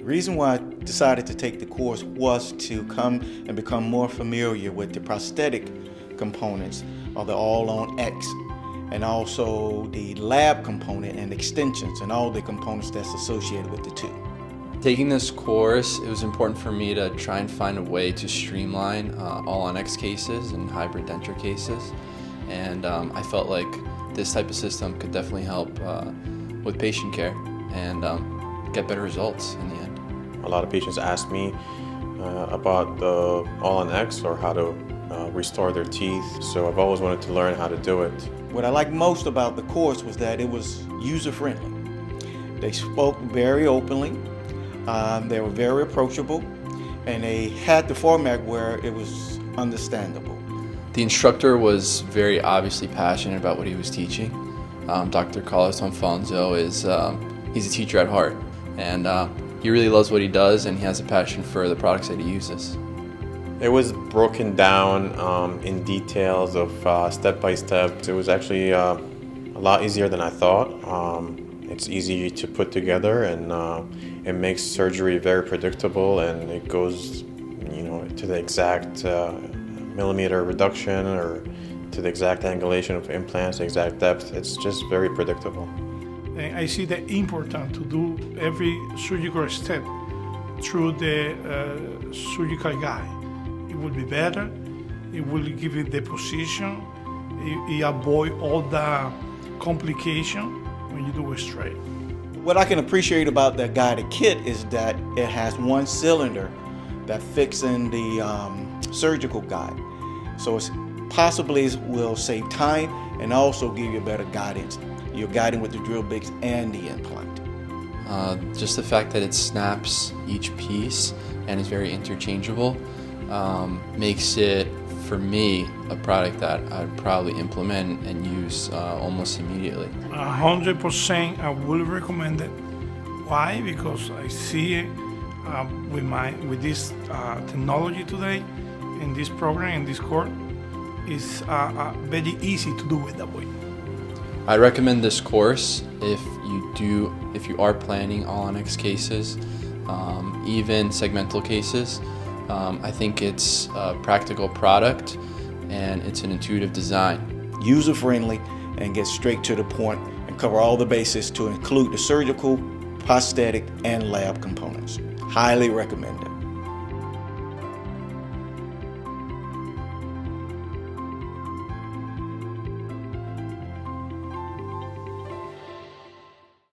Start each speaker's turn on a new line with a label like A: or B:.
A: The reason why I decided to take the course was to come and become more familiar with the prosthetic components of the All-on-X, and also the lab component and extensions and all the components that's associated with the two.
B: Taking this course, it was important for me to try and find a way to streamline All-on-X cases and hybrid denture cases, and I felt like this type of system could definitely help with patient care and get better results in the end.
C: A lot of patients ask me about the All-on-X or how to restore their teeth, so I've always wanted to learn how to do it.
A: What I liked most about the course was that it was user-friendly. They spoke very openly, they were very approachable, and they had the format where it was understandable.
B: The instructor was very obviously passionate about what he was teaching. Dr. Alfonso is he's a teacher at heart, and he really loves what he does, and he has a passion for the products that he uses.
C: It was broken down in details of step by step. It was actually a lot easier than I thought. It's easy to put together, and it makes surgery very predictable, and it goes, to the exact millimeter reduction or to the exact angulation of implants, the exact depth. It's just very predictable.
D: And I see the importance to do every surgical step through the surgical guide. It will be better, it will give you the position, it avoid all the complication when you do it straight.
A: What I can appreciate about the guided kit is that it has one cylinder that fits in the surgical guide. So it possibly will save time and also give you better guidance. You're guiding with the drill bits and the implant.
B: Just the fact that it snaps each piece and is very interchangeable makes it, for me, a product that I'd probably implement and use almost immediately.
D: 100% I will recommend it. Why? Because I see it with this technology today, in this program, in this course, it's very easy to do it that way.
B: I recommend this course if you are planning All-on-X cases, even segmental cases. I think it's a practical product and it's an intuitive design.
A: User-friendly and get straight to the point and cover all the bases to include the surgical, prosthetic, and lab components. Highly recommended.